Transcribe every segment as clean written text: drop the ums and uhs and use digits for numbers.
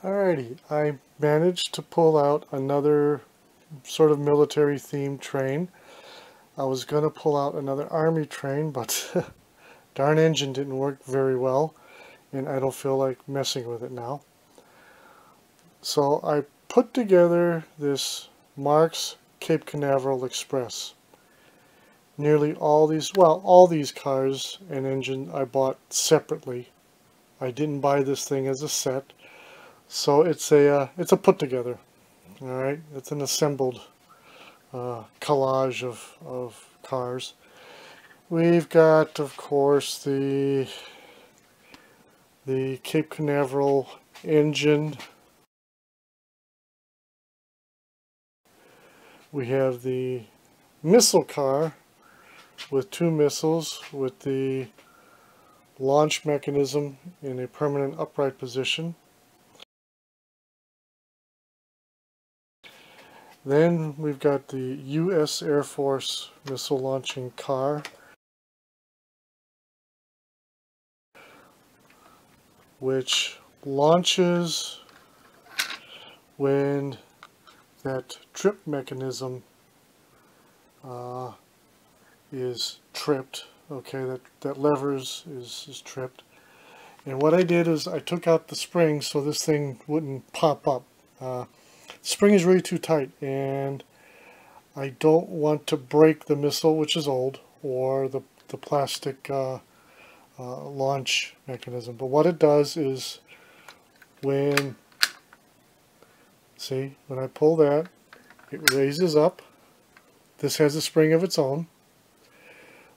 Alrighty, I managed to pull out another sort of military themed train. I was going to pull out another army train, but darn engine didn't work very well, and I don't feel like messing with it now. So I put together this Marx Cape Canaveral Express. Nearly all these, well, all these cars and engine I bought separately. I didn't buy this thing as a set, so it's a put together. All right, it's an assembled collage of cars. We've got, of course, the Cape Canaveral engine. We have the missile car with 2 missiles with the launch mechanism in a permanent upright position. Then we've got the U.S. Air Force missile launching car, which launches when that trip mechanism is tripped. Okay, that lever is tripped. And what I did is I took out the spring so this thing wouldn't pop up. The spring is really too tight, and I don't want to break the missile, which is old, or the plastic launch mechanism. But what it does is when I pull that, it raises up. This has a spring of its own.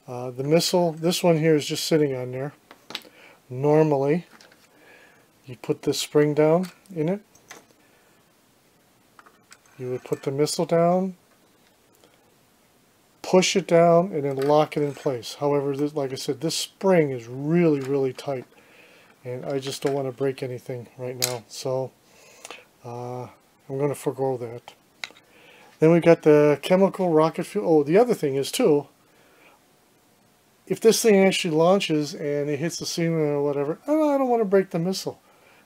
The missile, this one here is just sitting on there. Normally, you put the spring down in it. You would put the missile down, push it down, and then lock it in place. However, this, like I said, this spring is really, really tight, and I just don't want to break anything right now. So I'm going to forego that. Then we've got the chemical rocket fuel. Oh, the other thing is too, if this thing actually launches and it hits the ceiling or whatever, I don't want to break the missile.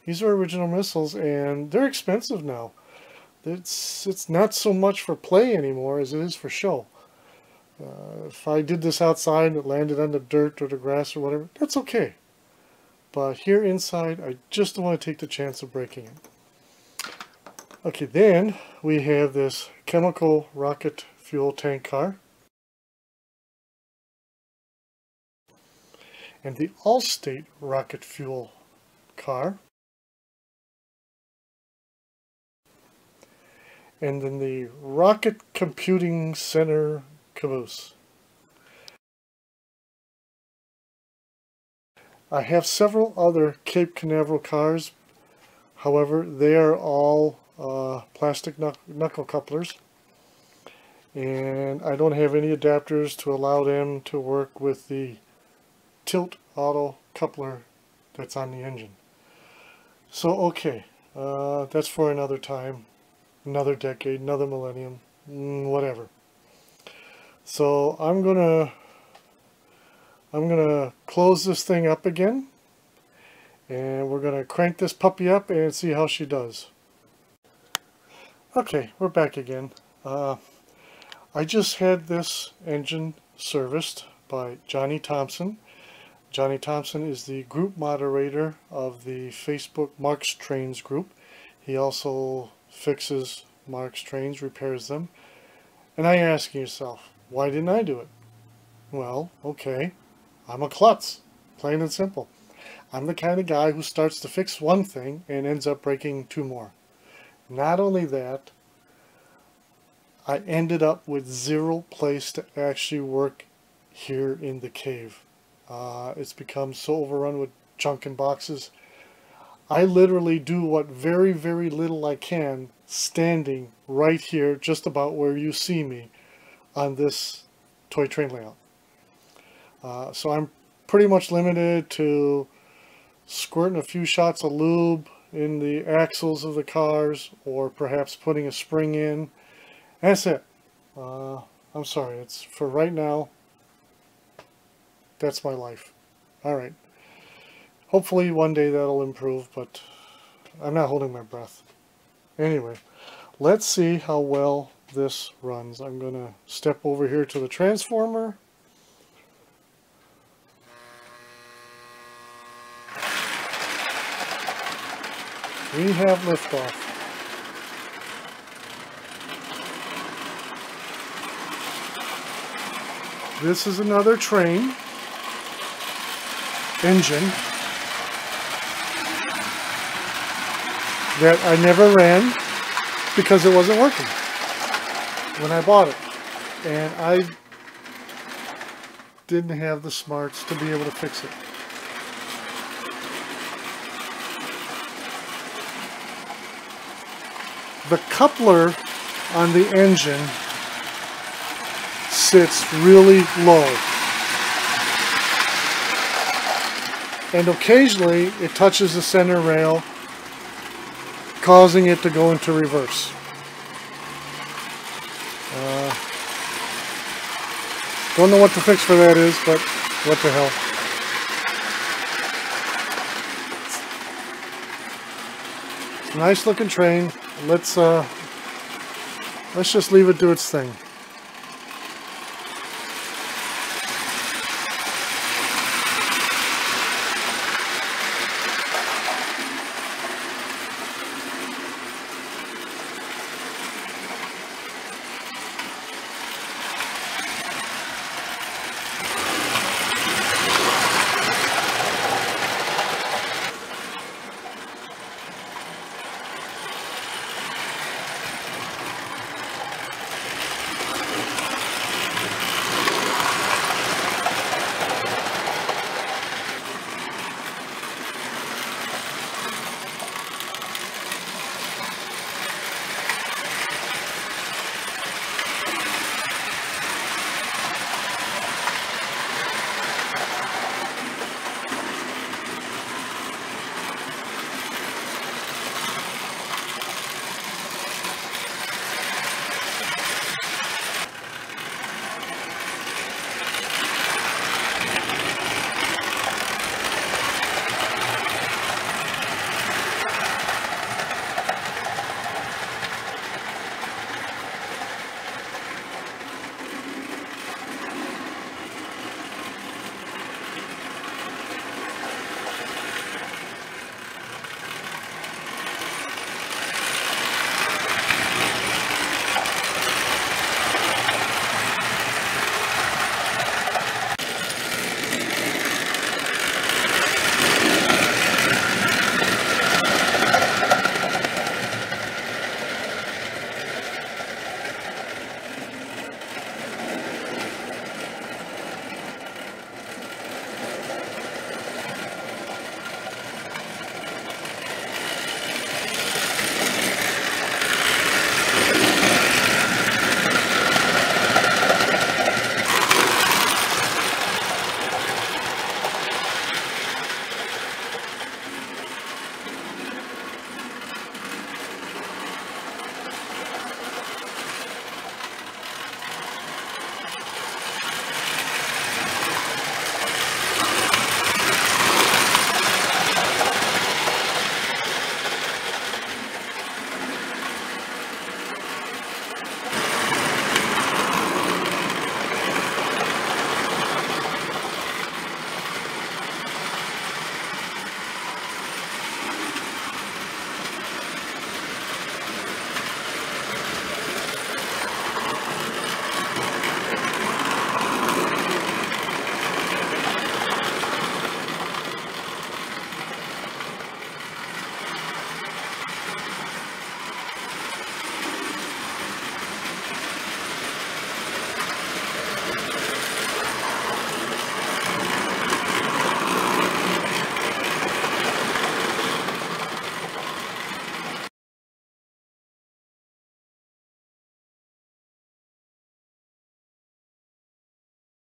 These are original missiles, and they're expensive now. It's not so much for play anymore as it is for show. If I did this outside and it landed on the dirt or the grass or whatever, that's okay. But here inside, I just don't want to take the chance of breaking it. Okay, then we have this chemical rocket fuel tank car. And the All-State rocket fuel car. And then the Rocket Computing Center caboose. I have several other Cape Canaveral cars. However, they are all plastic knuckle couplers. And I don't have any adapters to allow them to work with the tilt auto coupler that's on the engine. So okay, that's for another time, another decade, another millennium, whatever. So I'm gonna close this thing up again, and we're gonna crank this puppy up and see how she does. Okay, we're back again. I just had this engine serviced by Johnny Thompson. Johnny Thompson is the group moderator of the Facebook Marx Trains group. He also fixes Marx trains, repairs them. And now you're asking yourself, why didn't I do it? Well, okay, I'm a klutz, plain and simple. I'm the kind of guy who starts to fix one thing and ends up breaking 2 more. Not only that, I ended up with 0 place to actually work here in the cave. It's become so overrun with junk and boxes. I literally do what very, very little I can standing right here, just about where you see me on this toy train layout. So I'm pretty much limited to squirting a few shots of lube in the axles of the cars, or perhaps putting a spring in. That's it. I'm sorry, it's for right now. That's my life. Alright. Hopefully one day that'll improve, but I'm not holding my breath. Anyway, let's see how well this runs. I'm going to step over here to the transformer. We have liftoff. This is another train engine that I never ran because it wasn't working when I bought it, and I didn't have the smarts to be able to fix it. The coupler on the engine sits really low, and occasionally it touches the center rail, causing it to go into reverse. Don't know what the fix for that is, but what the hell. It's a nice looking train. Let's just leave it do its thing.